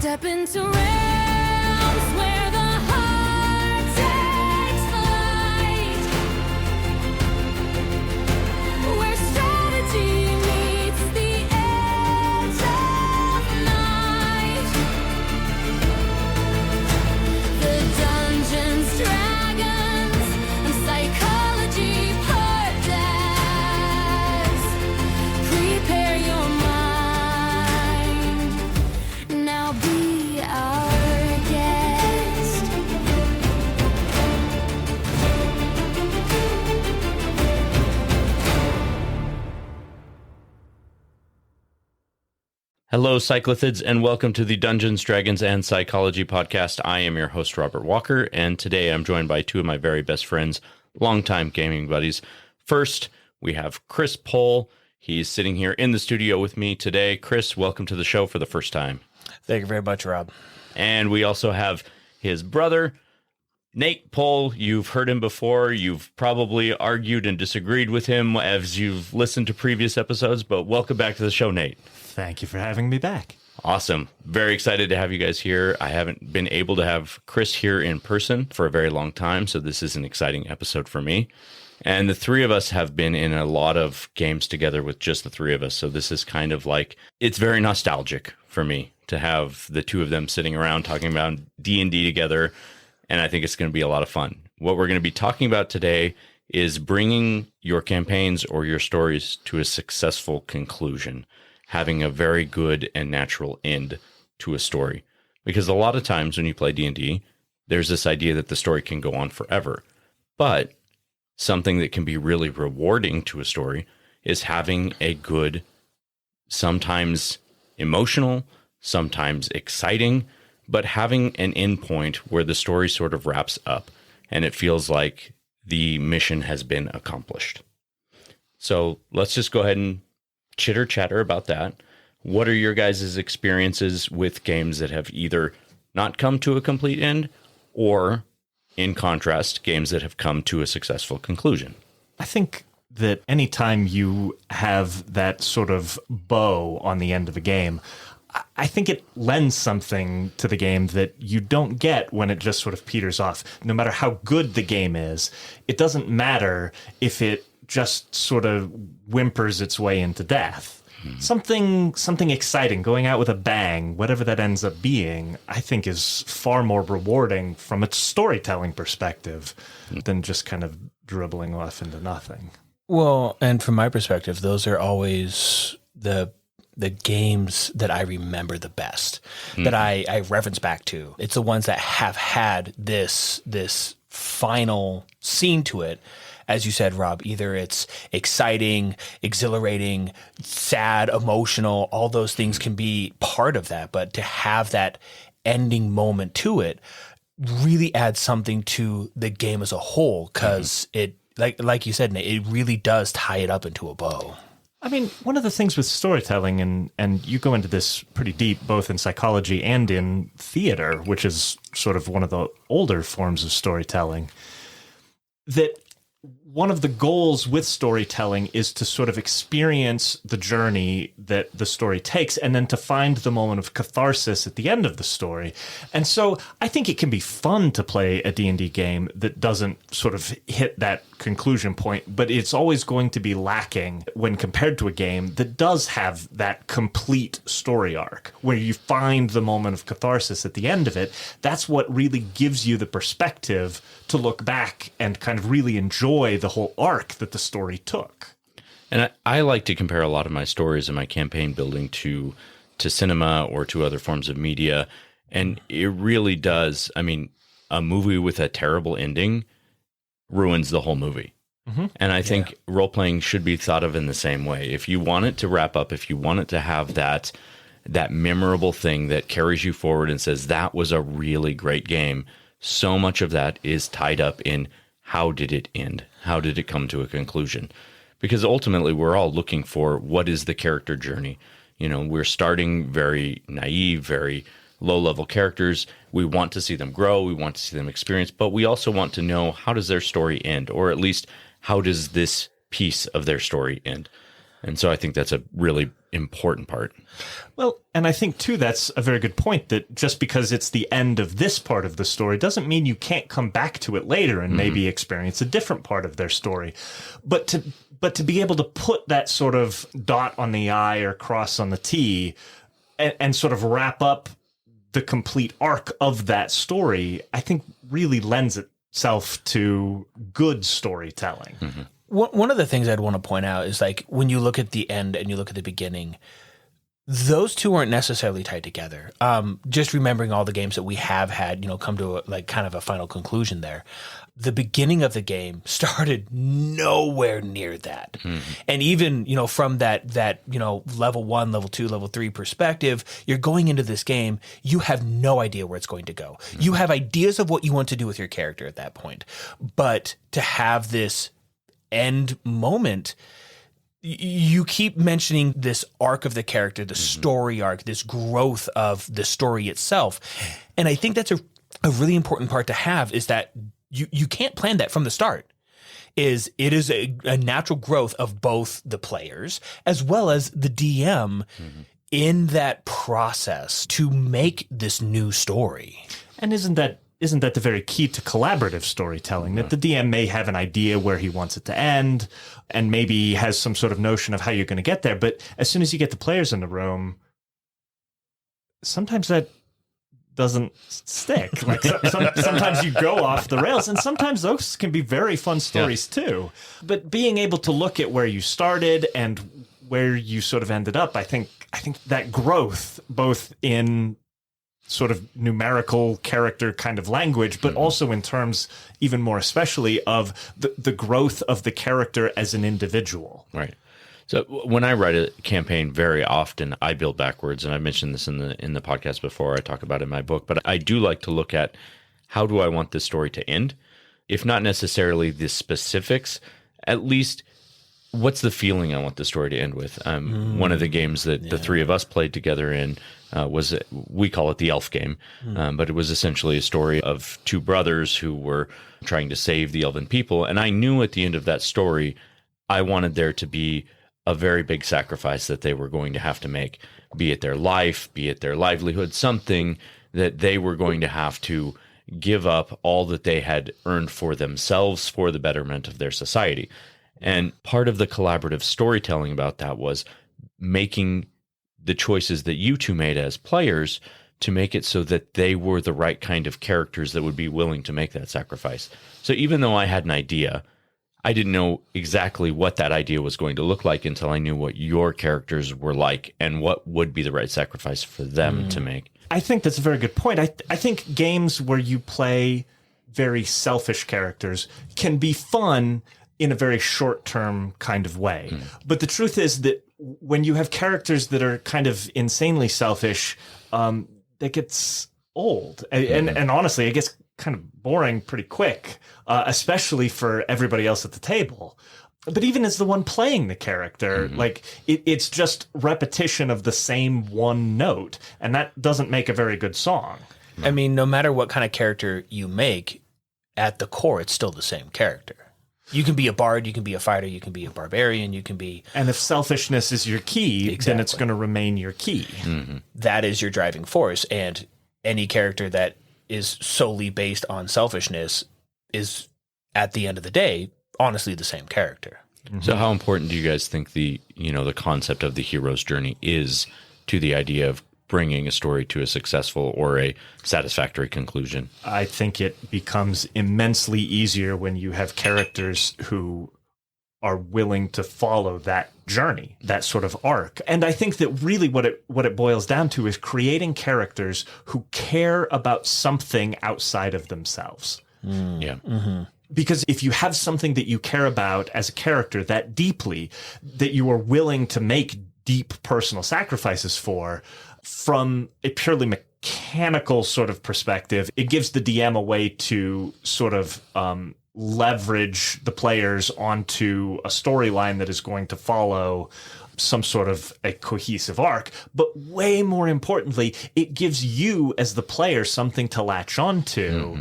Step into realms where the heart takes flight, where strategy meets the edge of night. The Dungeons, Dragons, and Psychology Podcast. Prepare your mind. Now be our guest. Hello, Cyclothids, and welcome to the Dungeons, Dragons, and Psychology Podcast. I am your host, Robert Walker, and today I'm joined by two of my very best friends, longtime gaming buddies. First, we have Chris Pohl. He's sitting here in the studio with me today. Chris, welcome to the show for the first time. Thank you very much, Rob. And we also have his brother, Nate Pohl. You've heard him before. You've probably argued and disagreed with him as you've listened to previous episodes, but welcome back to the show, Nate. Thank you for having me back. Awesome. Very excited to have you guys here. I haven't been able to have Chris here in person for a very long time, so this is an exciting episode for me. And the three of us have been in a lot of games together with just the three of us, so this is kind of like, it's very nostalgic for me to have the two of them sitting around talking about D&D together, and I think it's going to be a lot of fun. What we're going to be talking about today is bringing your campaigns or your stories to a successful conclusion, having a very good and natural end to a story. Because a lot of times when you play D&D, there's this idea that the story can go on forever. But something that can be really rewarding to a story is having a good, sometimes emotional, sometimes exciting, but having an end point where the story sort of wraps up and it feels like the mission has been accomplished. So let's just go ahead and chitter chatter about that. What are your guys' experiences with games that have either not come to a complete end or, in contrast, games that have come to a successful conclusion? I think that anytime you have that sort of bow on the end of a game, I think it lends something to the game that you don't get when it just sort of peters off. No matter how good the game is, it doesn't matter if it just sort of whimpers its way into death. Something exciting, going out with a bang, whatever that ends up being, I think is far more rewarding from a storytelling perspective than just kind of dribbling off into nothing. Well, and from my perspective, those are always the games that I remember the best, that I reference back to. It's the ones that have had this final scene to it. As you said, Rob, either it's exciting, exhilarating, sad, emotional, all those things can be part of that. But to have that ending moment to it really adds something to the game as a whole, because it, like you said, Nate, it really does tie it up into a bow. I mean, one of the things with storytelling, and you go into this pretty deep, both in psychology and in theater, which is sort of one of the older forms of storytelling, that one of the goals with storytelling is to sort of experience the journey that the story takes and then to find the moment of catharsis at the end of the story. And so I think it can be fun to play a D&D game that doesn't sort of hit that conclusion point, but it's always going to be lacking when compared to a game that does have that complete story arc where you find the moment of catharsis at the end of it. That's what really gives you the perspective to look back and kind of really enjoy the whole arc that the story took. And I like to compare a lot of my stories and my campaign building to cinema or to other forms of media. And it really does. I mean, a movie with a terrible ending ruins the whole movie. And I think role-playing should be thought of in the same way. If you want it to wrap up, if you want it to have that memorable thing that carries you forward and says, that was a really great game, so much of that is tied up in how did it end? How did it come to a conclusion? Because ultimately, we're all looking for what is the character journey. You know, we're starting very naive, very low-level characters. We want to see them grow. We want to see them experience. But we also want to know, how does their story end? Or at least, how does this piece of their story end? And so I think that's a really important part. Well, and I think, too, that's a very good point, that just because it's the end of this part of the story doesn't mean you can't come back to it later and maybe experience a different part of their story. But to be able to put that sort of dot on the I or cross on the T and sort of wrap up the complete arc of that story, I think really lends itself to good storytelling. Mm-hmm. One of the things I'd want to point out is, like, when you look at the end and you look at the beginning, those two aren't necessarily tied together. Just remembering all the games that we have had, come to kind of a final conclusion there. The beginning of the game started nowhere near that. Mm-hmm. And even, from that level 1, level 2, level 3 perspective, you're going into this game, you have no idea where it's going to go. Mm-hmm. You have ideas of what you want to do with your character at that point. But to have this end moment, you keep mentioning this arc of the character, the story arc, this growth of the story itself. And I think that's a really important part to have, is that you can't plan that from the start. It is a natural growth of both the players as well as the DM in that process to make this new story. And isn't that the very key to collaborative storytelling, that the DM may have an idea where he wants it to end and maybe has some sort of notion of how you're going to get there, but as soon as you get the players in the room, sometimes that doesn't stick. Like sometimes you go off the rails, and sometimes those can be very fun stories too. But being able to look at where you started and where you sort of ended up, I think that growth, both in sort of numerical character kind of language, but also in terms, even more especially, of the growth of the character as an individual. Right. So when I write a campaign, very often I build backwards, and I mentioned this in the podcast before. I talk about it in my book, but I do like to look at, how do I want this story to end? If not necessarily the specifics, at least what's the feeling I want the story to end with? One of the games that the three of us played together in was, we call it the elf game, but it was essentially a story of two brothers who were trying to save the elven people. And I knew at the end of that story, I wanted there to be a very big sacrifice that they were going to have to make, be it their life, be it their livelihood, something that they were going to have to give up all that they had earned for themselves for the betterment of their society. And part of the collaborative storytelling about that was making the choices that you two made as players to make it so that they were the right kind of characters that would be willing to make that sacrifice. So even though I had an idea, I didn't know exactly what that idea was going to look like until I knew what your characters were like and what would be the right sacrifice for them to make. I think that's a very good point. I think games where you play very selfish characters can be fun in a very short-term kind of way. But the truth is that when you have characters that are kind of insanely selfish, that gets old. And honestly, it gets kind of boring pretty quick, especially for everybody else at the table. But even as the one playing the character, like it's just repetition of the same one note, and that doesn't make a very good song. I mean, no matter what kind of character you make, at the core, it's still the same character. You can be a bard, you can be a fighter, you can be a barbarian, you can be... And if selfishness is your key, then it's going to remain your key. That is your driving force, and any character that is solely based on selfishness is, at the end of the day, honestly the same character. So how important do you guys think the concept of the hero's journey is to the idea of bringing a story to a successful or a satisfactory conclusion? I think it becomes immensely easier when you have characters who are willing to follow that journey, that sort of arc. And I think that really what it boils down to is creating characters who care about something outside of themselves. Because if you have something that you care about as a character that deeply, that you are willing to make deep personal sacrifices for, from a purely mechanical sort of perspective, it gives the DM a way to sort of leverage the players onto a storyline that is going to follow some sort of a cohesive arc. But way more importantly, it gives you as the player something to latch onto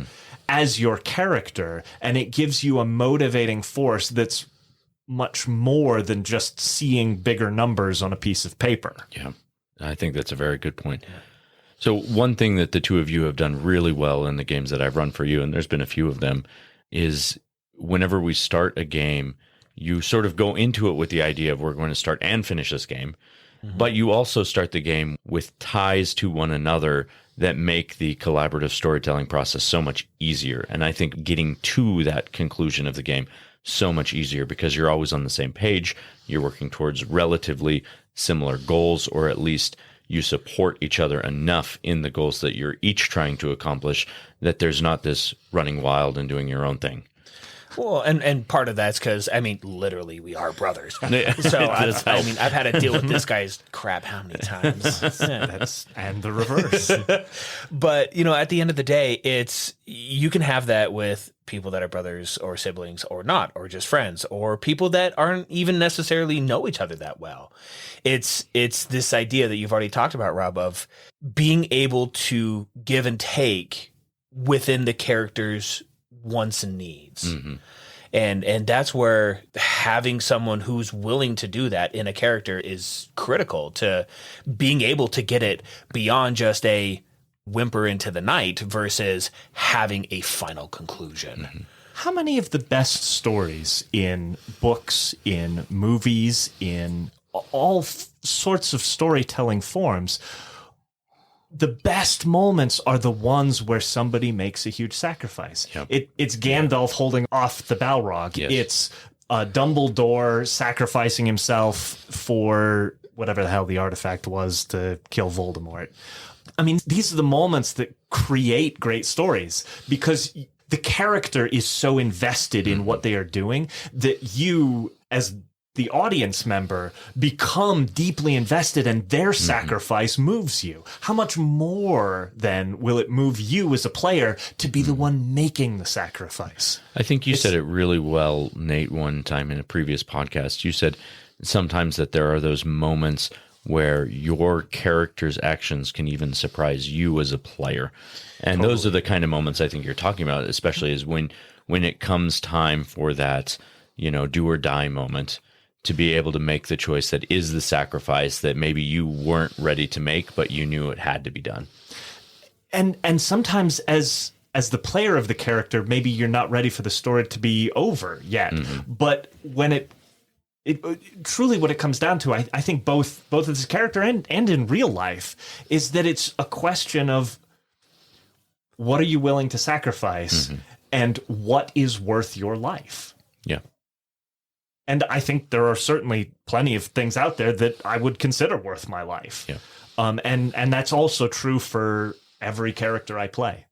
as your character, and it gives you a motivating force that's much more than just seeing bigger numbers on a piece of paper. Yeah, I think that's a very good point. So one thing that the two of you have done really well in the games that I've run for you, and there's been a few of them, is whenever we start a game, you sort of go into it with the idea of we're going to start and finish this game, but you also start the game with ties to one another that make the collaborative storytelling process so much easier. And I think getting to that conclusion of the game so much easier because you're always on the same page. You're working towards relatively similar goals, or at least you support each other enough in the goals that you're each trying to accomplish that there's not this running wild and doing your own thing. Well, and part of that's because, I mean, literally, we are brothers. So, I mean, I've had to deal with this guy's crap how many times? And the reverse. But, you know, at the end of the day, you can have that with people that are brothers or siblings or not, or just friends, or people that aren't even necessarily know each other that well. It's this idea that you've already talked about, Rob, of being able to give and take within the character's wants and needs. And that's where having someone who's willing to do that in a character is critical to being able to get it beyond just a whimper into the night versus having a final conclusion. How many of the best stories in books, in movies, in all sorts of storytelling forms, the best moments are the ones where somebody makes a huge sacrifice. Yep. It's Gandalf holding off the Balrog. Yes. It's Dumbledore sacrificing himself for whatever the hell the artifact was to kill Voldemort. I mean, these are the moments that create great stories because the character is so invested in what they are doing that you, as the audience member, become deeply invested, and their sacrifice moves you. How much more then will it move you as a player to be the one making the sacrifice? I think you said it really well, Nate, one time in a previous podcast. You said sometimes that there are those moments where your character's actions can even surprise you as a player. And those are the kind of moments I think you're talking about, especially is when it comes time for that, you know, do or die moment, to be able to make the choice that is the sacrifice that maybe you weren't ready to make, but you knew it had to be done. And sometimes as the player of the character, maybe you're not ready for the story to be over yet. But when it truly what it comes down to, I think both as this character and in real life, is that it's a question of what are you willing to sacrifice and what is worth your life? Yeah. And I think there are certainly plenty of things out there that I would consider worth my life. Yeah. And that's also true for every character I play.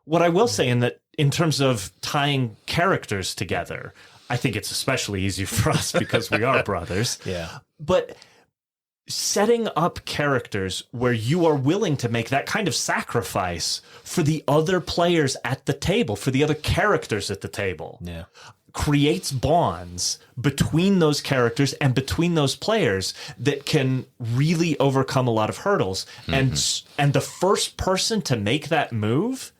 What I will say in terms of tying characters together, I think it's especially easy for us because we are brothers. Yeah. But setting up characters where you are willing to make that kind of sacrifice for the other players at the table, for the other characters at the table. Yeah. Creates bonds between those characters and between those players that can really overcome a lot of hurdles. And the first person to make that move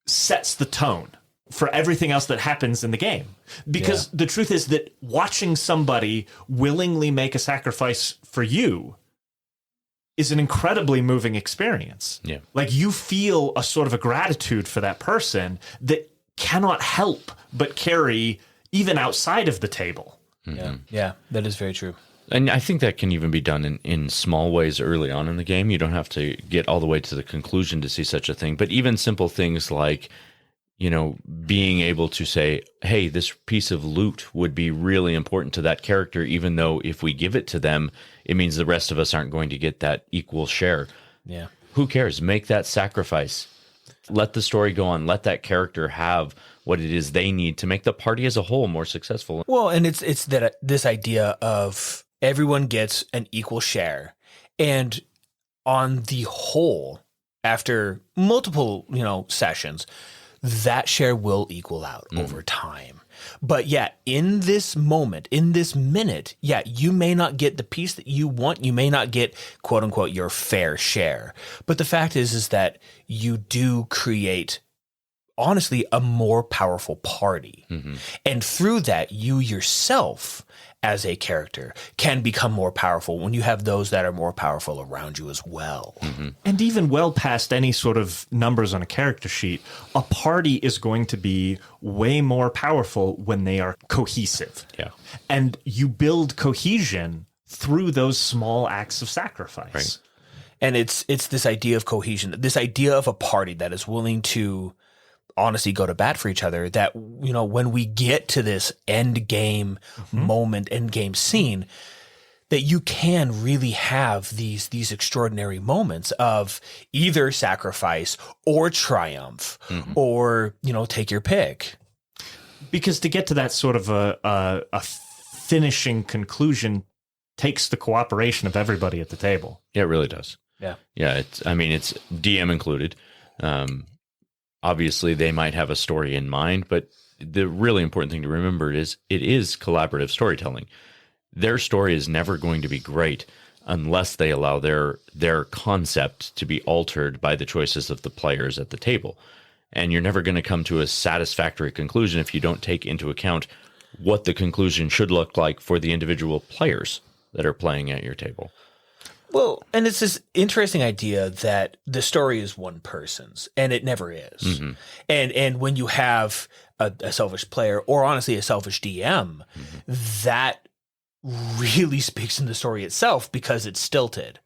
sets the tone for everything else that happens in the game. Because the truth is that watching somebody willingly make a sacrifice for you is an incredibly moving experience. Yeah. Like you feel a sort of a gratitude for that person that cannot help but carry even outside of the table. Yeah, that is very true. And I think that can even be done in small ways early on in the game. You don't have to get all the way to the conclusion to see such a thing. But even simple things like, you know, being able to say, hey, this piece of loot would be really important to that character, even though if we give it to them, it means the rest of us aren't going to get that equal share. Yeah. Who cares? Make that sacrifice. Let the story go on. Let that character have what it is they need to make the party as a whole more successful. Well, and it's that this idea of everyone gets an equal share. And on the whole, after multiple, sessions, that share will equal out over time. But yeah, in this moment, in this minute, yeah, you may not get the piece that you want. You may not get, quote unquote, your fair share. But the fact is that you do create honestly a more powerful party. And through that, you yourself as a character can become more powerful when you have those that are more powerful around you as well. And even well past any sort of numbers on a character sheet, a party is going to be way more powerful when they are cohesive. Yeah. And you build cohesion through those small acts of sacrifice. Right. And it's this idea of cohesion, this idea of a party that is willing to honestly go to bat for each other, that, you know, when we get to this end game moment, end game scene, that you can really have these extraordinary moments of either sacrifice or triumph or, you know, take your pick. Because to get to that sort of a finishing conclusion takes the cooperation of everybody at the table. Yeah, it really does. Yeah. Yeah, it's DM included. Obviously, they might have a story in mind, but the really important thing to remember is it is collaborative storytelling. Their story is never going to be great unless they allow their concept to be altered by the choices of the players at the table. And you're never going to come to a satisfactory conclusion if you don't take into account what the conclusion should look like for the individual players that are playing at your table. Well, and it's this interesting idea that the story is one person's, and it never is. And when you have a selfish player, or honestly a selfish DM, that really speaks in the story itself, because it's stilted,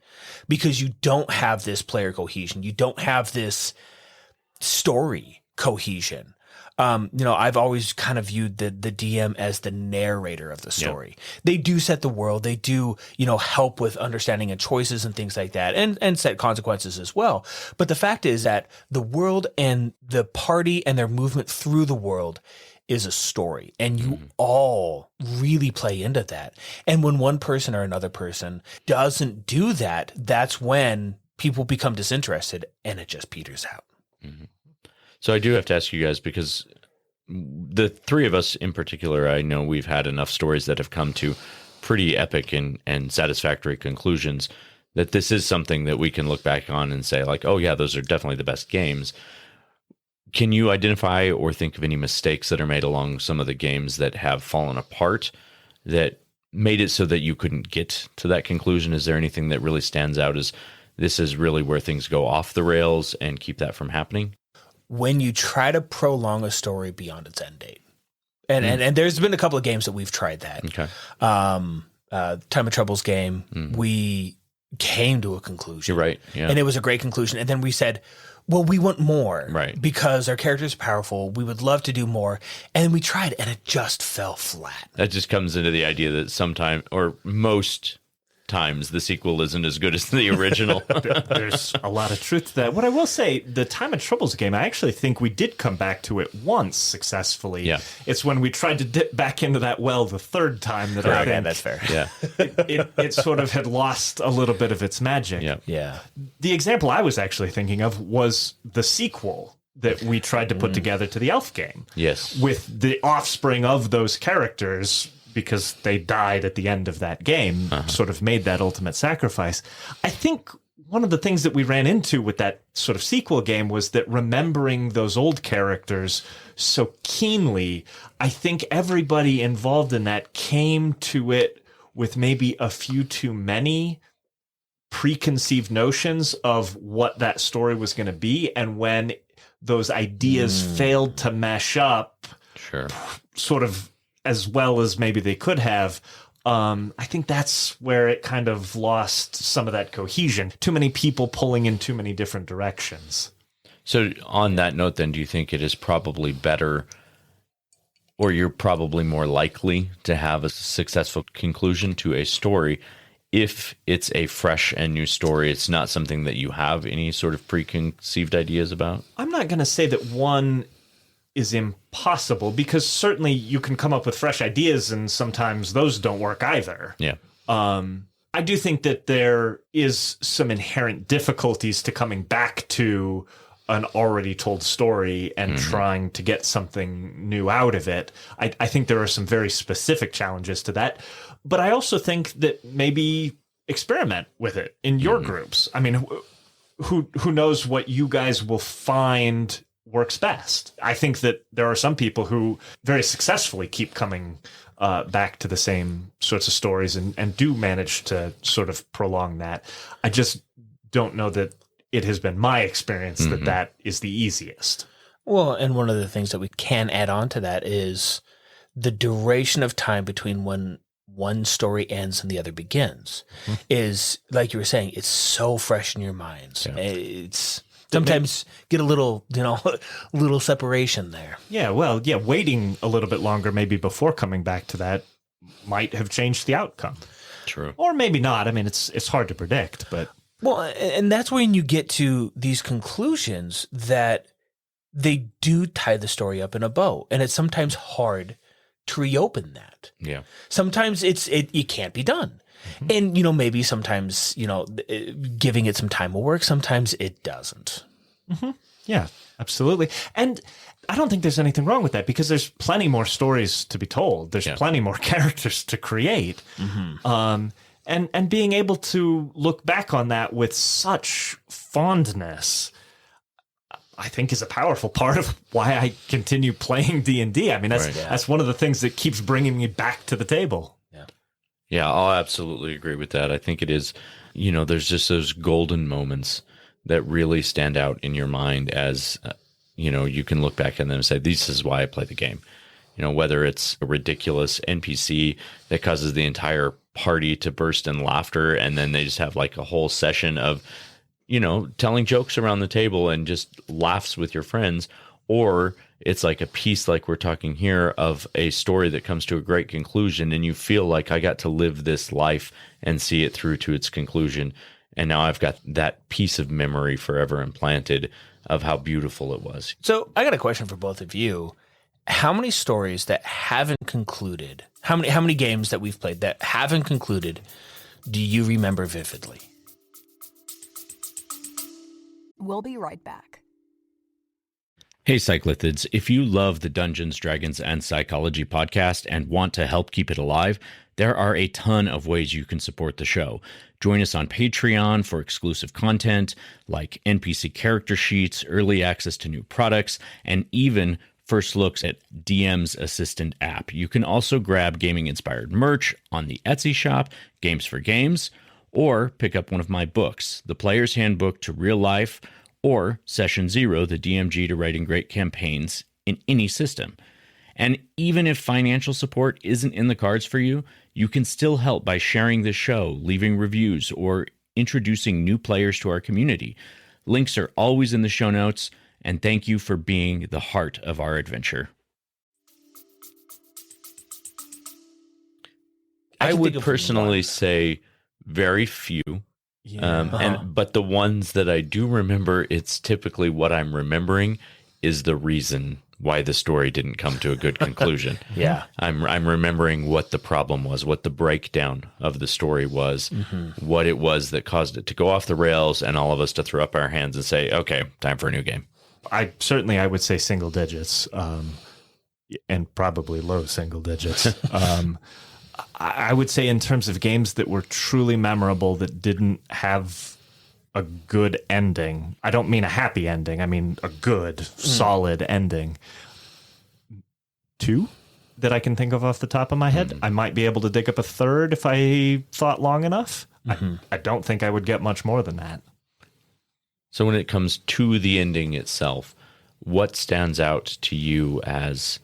because you don't have this player cohesion, you don't have this story cohesion. You know, I've always kind of viewed the DM as the narrator of the story. Yeah. They do set the world. They do, you know, help with understanding and choices and things like that, and set consequences as well. But the fact is that the world and the party and their movement through the world is a story, and you all really play into that. And when one person or another person doesn't do that, that's when people become disinterested and it just peters out. So I do have to ask you guys, because the three of us in particular, I know we've had enough stories that have come to pretty epic and satisfactory conclusions that this is something that we can look back on and say, like, oh yeah, those are definitely the best games. Can you identify or think of any mistakes that are made along some of the games that have fallen apart that made it so that you couldn't get to that conclusion? Is there anything that really stands out as this is really where things go off the rails and keep that from happening? When you try to prolong a story beyond its end date. And there's been a couple of games that we've tried that. Okay. Time of Trouble's game, we came to a conclusion. You're right. Yeah. And it was a great conclusion. And then we said, well, we want more. Right. Because our characters are powerful. We would love to do more. And we tried, and it just fell flat. That just comes into the idea that sometimes, or most times, the sequel isn't as good as the original. There's a lot of truth to that. What I will say, the Time of Troubles game, I actually think we did come back to it once successfully. Yeah. It's when we tried to dip back into that well the third time that I think that's fair. Yeah. it sort of had lost a little bit of its magic. Yeah. Yeah. The example I was actually thinking of was the sequel that we tried to put together to the Elf game. Yes. With the offspring of those characters, because they died at the end of that game, sort of made that ultimate sacrifice. I think one of the things that we ran into with that sort of sequel game was that remembering those old characters so keenly, I think everybody involved in that came to it with maybe a few too many preconceived notions of what that story was going to be. And when those ideas failed to mesh up, Sure. sort of as well as maybe they could have, I think that's where it kind of lost some of that cohesion. Too many people pulling in too many different directions. So on that note, then, do you think it is probably better, or you're probably more likely to have a successful conclusion to a story if it's a fresh and new story? It's not something that you have any sort of preconceived ideas about? I'm not going to say that one is impossible, because certainly you can come up with fresh ideas and sometimes those don't work either. Yeah. I do think that there is some inherent difficulties to coming back to an already told story and trying to get something new out of it. I think there are some very specific challenges to that, but I also think that maybe experiment with it in your groups. I mean, who knows what you guys will find works best. I think that there are some people who very successfully keep coming back to the same sorts of stories and do manage to sort of prolong that. I just don't know that it has been my experience that is the easiest. Well, and one of the things that we can add on to that is the duration of time between when one story ends and the other begins is, like you were saying, it's so fresh in your minds. Yeah. It's sometimes get a little, little separation there. Yeah, well, waiting a little bit longer maybe before coming back to that might have changed the outcome. True. Or maybe not. I mean, it's hard to predict, but... Well, and that's when you get to these conclusions that they do tie the story up in a bow. And it's sometimes hard to reopen that. Yeah. Sometimes it can't be done. And, maybe sometimes, giving it some time will work. Sometimes it doesn't. Yeah, absolutely. And I don't think there's anything wrong with that because there's plenty more stories to be told. There's plenty more characters to create. And being able to look back on that with such fondness, I think, is a powerful part of why I continue playing D&D. I mean, that's one of the things that keeps bringing me back to the table. Yeah, I'll absolutely agree with that. I think it is, there's just those golden moments that really stand out in your mind as, you can look back at them and say, this is why I play the game. Whether it's a ridiculous NPC that causes the entire party to burst in laughter and then they just have like a whole session of, telling jokes around the table and just laughs with your friends, or it's like a piece like we're talking here of a story that comes to a great conclusion and you feel like I got to live this life and see it through to its conclusion. And now I've got that piece of memory forever implanted of how beautiful it was. So I got a question for both of you. How many stories that haven't concluded, how many games that we've played that haven't concluded do you remember vividly? We'll be right back. Hey, Cyclithids, if you love the Dungeons, Dragons, and Psychology podcast and want to help keep it alive, there are a ton of ways you can support the show. Join us on Patreon for exclusive content like NPC character sheets, early access to new products, and even first looks at DM's Assistant app. You can also grab gaming-inspired merch on the Etsy shop, Games for Games, or pick up one of my books, The Player's Handbook to Real Life, or Session Zero, the DMG to Writing Great Campaigns in any system. And even if financial support isn't in the cards for you, you can still help by sharing the show, leaving reviews, or introducing new players to our community. Links are always in the show notes, and thank you for being the heart of our adventure. I would personally say very few. But the ones that I do remember, it's typically what I'm remembering is the reason why the story didn't come to a good conclusion. I'm remembering what the problem was, what the breakdown of the story was, what it was that caused it to go off the rails, and all of us to throw up our hands and say, okay, time for a new game. I would say single digits, and probably low single digits. I would say in terms of games that were truly memorable that didn't have a good ending. I don't mean a happy ending. I mean a good, solid ending. 2 that I can think of off the top of my head. I might be able to dig up a third if I thought long enough. I don't think I would get much more than that. So when it comes to the ending itself, what stands out to you as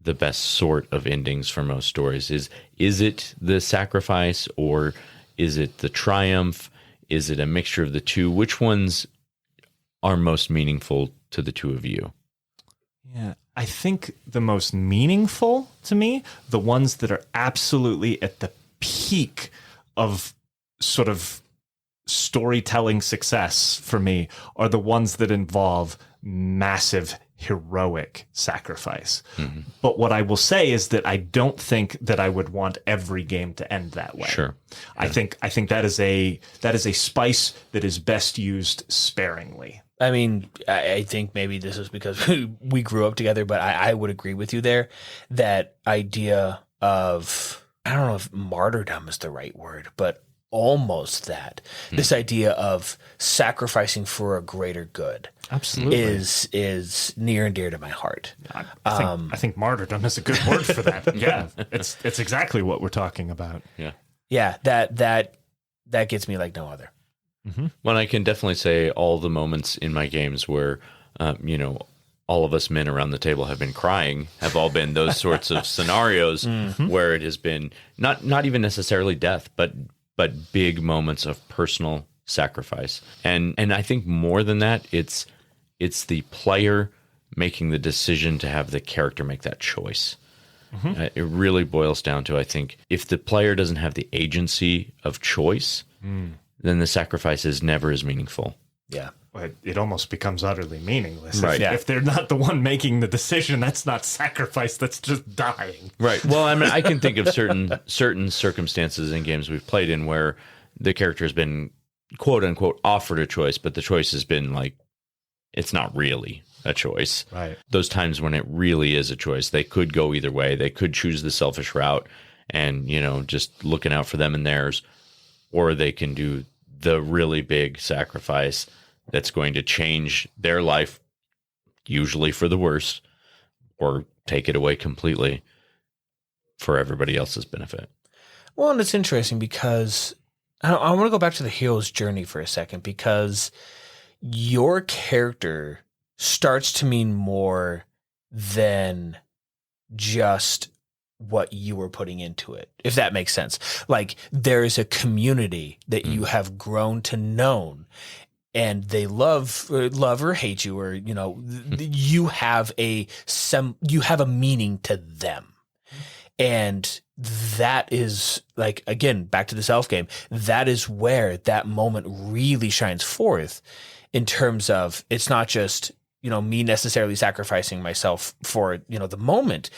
the best sort of endings for most stories? Is it the sacrifice, or is it the triumph? Is it a mixture of the two? Which ones are most meaningful to the two of you? Yeah, I think the most meaningful to me, the ones that are absolutely at the peak of sort of storytelling success for me, are the ones that involve massive heroic sacrifice. But what I will say is that I don't think that I would want every game to end that way. Sure. I think that is a spice that is best used sparingly. I mean, I think maybe this is because we grew up together, but I would agree with you there. That idea of, I don't know if martyrdom is the right word, but almost that. This idea of sacrificing for a greater good Absolutely. is near and dear to my heart. I think martyrdom is a good word for that. Yeah, it's exactly what we're talking about. Yeah. Yeah, that gets me like no other. Well, I can definitely say all the moments in my games where, all of us men around the table have been crying have all been those sorts of scenarios where it has been not even necessarily death, but big moments of personal sacrifice. And I think more than that, it's the player making the decision to have the character make that choice. It really boils down to, I think, if the player doesn't have the agency of choice, then the sacrifice is never as meaningful. Yeah. It almost becomes utterly meaningless. Right. If they're not the one making the decision, that's not sacrifice. That's just dying. Right. Well, I mean, I can think of certain circumstances in games we've played in where the character has been, quote unquote, offered a choice, but the choice has been like, it's not really a choice. Right. Those times when it really is a choice, they could go either way. They could choose the selfish route and, just looking out for them and theirs, or they can do the really big sacrifice that's going to change their life, usually for the worse, or take it away completely for everybody else's benefit. Well, and it's interesting because I want to go back to the hero's journey for a second, because your character starts to mean more than just what you were putting into it, if that makes sense. Like, there is a community that you have grown to know, and they love or hate you, or you have a meaning to them. And that is, like, again, back to the self game, that is where that moment really shines forth, in terms of, it's not just, me necessarily sacrificing myself for, the moment.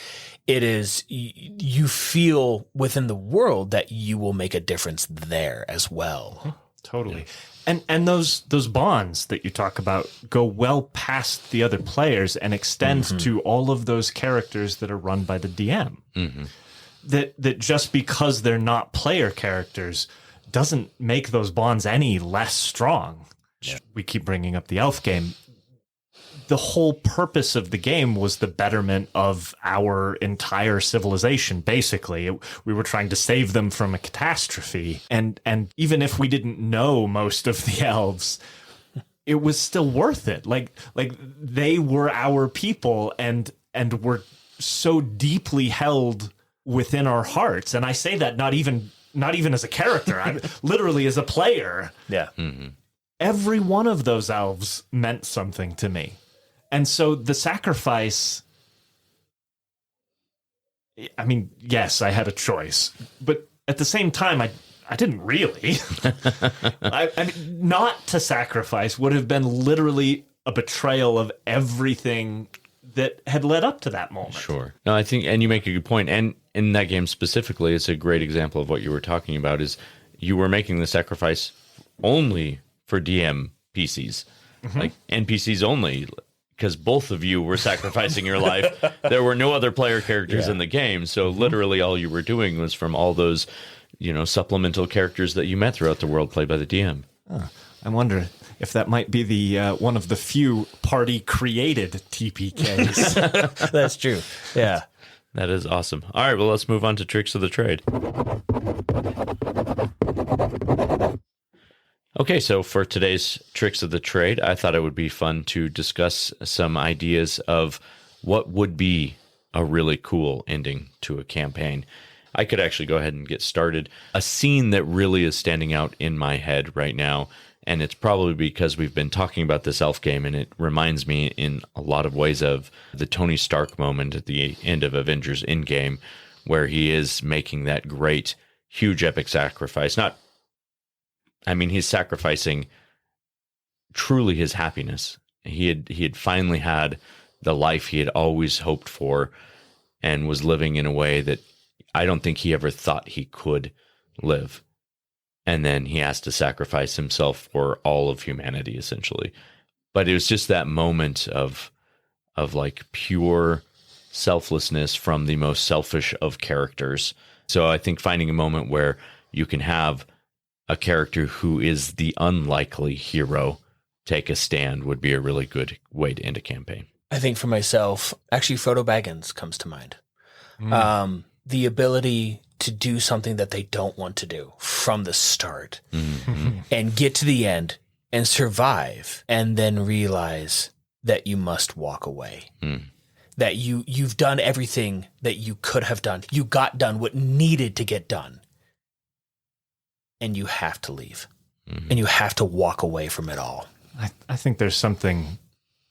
It is, you feel within the world that you will make a difference there as well. Totally. And those bonds that you talk about go well past the other players and extend to all of those characters that are run by the DM. That just because they're not player characters doesn't make those bonds any less strong. Yeah. We keep bringing up the elf game. The whole purpose of the game was the betterment of our entire civilization, basically. We were trying to save them from a catastrophe. And even if we didn't know most of the elves, it was still worth it. Like they were our people and were so deeply held within our hearts. And I say that not even as a character, I'm literally as a player. Yeah. Every one of those elves meant something to me. And so the sacrifice, I mean, yes, I had a choice, but at the same time, I didn't really. I mean, not to sacrifice would have been literally a betrayal of everything that had led up to that moment. Sure. No, I think, and you make a good point. And in that game specifically, it's a great example of what you were talking about, is you were making the sacrifice only for DM PCs, like NPCs only, because both of you were sacrificing your life. There were no other player characters in the game. So literally all you were doing was from all those, supplemental characters that you met throughout the world played by the DM. I wonder if that might be the one of the few party-created TPKs. That's true. Yeah. That is awesome. All right, well, let's move on to Tricks of the Trade. Okay, so for today's Tricks of the Trade, I thought it would be fun to discuss some ideas of what would be a really cool ending to a campaign. I could actually go ahead and get started. A scene that really is standing out in my head right now, and it's probably because we've been talking about this elf game, and it reminds me in a lot of ways of the Tony Stark moment at the end of Avengers Endgame, where he is making that great, huge, epic sacrifice. He's sacrificing truly his happiness. He had finally had the life he had always hoped for and was living in a way that I don't think he ever thought he could live. And then he has to sacrifice himself for all of humanity, essentially. But it was just that moment of like pure selflessness from the most selfish of characters. So I think finding a moment where you can have a character who is the unlikely hero take a stand would be a really good way to end a campaign. I think for myself, actually, Frodo Baggins comes to mind. The ability to do something that they don't want to do from the start and get to the end and survive and then realize that you must walk away. That you've done everything that you could have done. You got done what needed to get done. And you have to leave. And you have to walk away from it all. I think there's something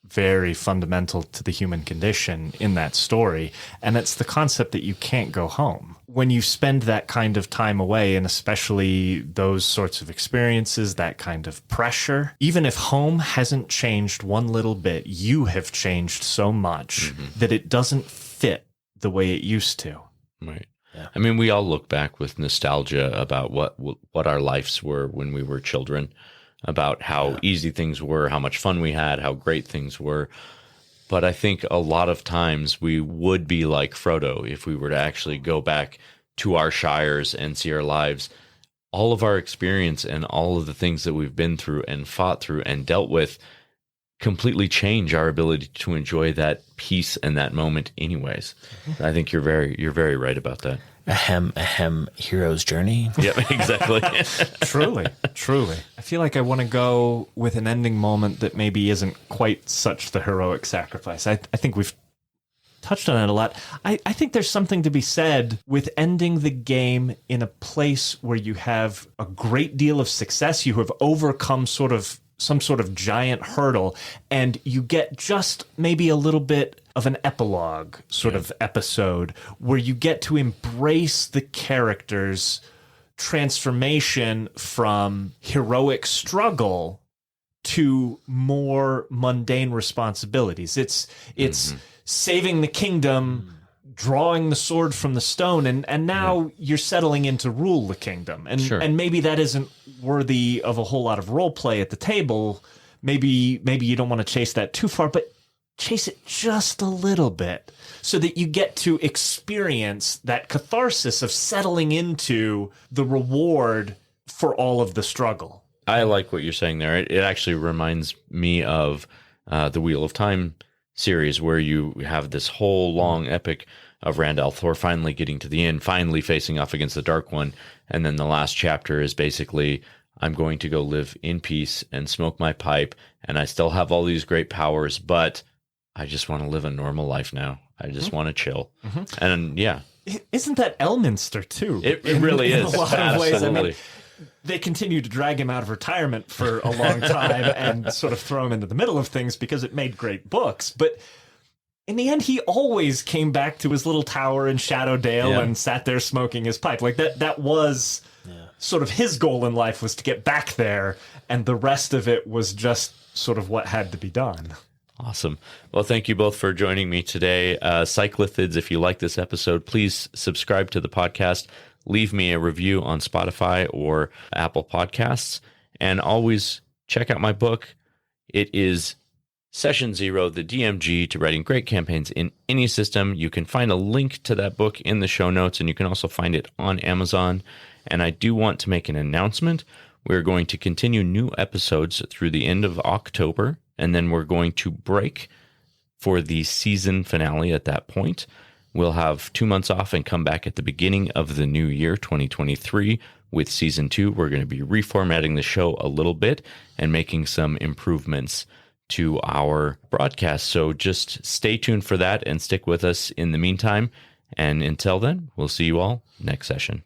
very fundamental to the human condition in that story, and it's the concept that you can't go home. When you spend that kind of time away, and especially those sorts of experiences, that kind of pressure, even if home hasn't changed one little bit, you have changed so much that it doesn't fit the way it used to. Right. Yeah. I mean, we all look back with nostalgia about what our lives were when we were children, about how easy things were, how much fun we had, how great things were. But I think a lot of times we would be like Frodo if we were to actually go back to our shires and see our lives. All of our experience and all of the things that we've been through and fought through and dealt with completely change our ability to enjoy that peace and that moment anyways. I think you're very right about that. Ahem, hero's journey. Yeah, exactly. Truly. I feel like I want to go with an ending moment that maybe isn't quite such the heroic sacrifice. I think we've touched on it a lot. I think there's something to be said with ending the game in a place where you have a great deal of success. You have overcome some sort of giant hurdle, and you get just maybe a little bit of an epilogue sort of episode where you get to embrace the character's transformation from heroic struggle to more mundane responsibilities. It's saving the kingdom, drawing the sword from the stone, and now you're settling in to rule the kingdom. And maybe that isn't worthy of a whole lot of role play at the table. Maybe you don't want to chase that too far, but chase it just a little bit so that you get to experience that catharsis of settling into the reward for all of the struggle. I like what you're saying there. It actually reminds me of the Wheel of Time series, where you have this whole long epic of Rand al'Thor finally getting to the end, finally facing off against the Dark One. And then the last chapter is basically, I'm going to go live in peace and smoke my pipe, and I still have all these great powers, but I just want to live a normal life now. I just want to chill. And yeah. Isn't that Elminster too? It really is. In a lot of ways. I mean, they continue to drag him out of retirement for a long time and sort of throw him into the middle of things because it made great books. But in the end, he always came back to his little tower in Shadowdale and sat there smoking his pipe. Like that was sort of his goal in life, was to get back there. And the rest of it was just sort of what had to be done. Awesome. Well, thank you both for joining me today. Cyclithids, if you like this episode, please subscribe to the podcast. Leave me a review on Spotify or Apple Podcasts. And always check out my book. It is Session Zero, the DMG to writing great campaigns in any system. You can find a link to that book in the show notes, and you can also find it on Amazon. And I do want to make an announcement. We're going to continue new episodes through the end of October, and then we're going to break for the season finale at that point. We'll have 2 months off and come back at the beginning of the new year, 2023, with season 2. We're going to be reformatting the show a little bit and making some improvements to our broadcast. So just stay tuned for that and stick with us in the meantime. And until then, we'll see you all next session.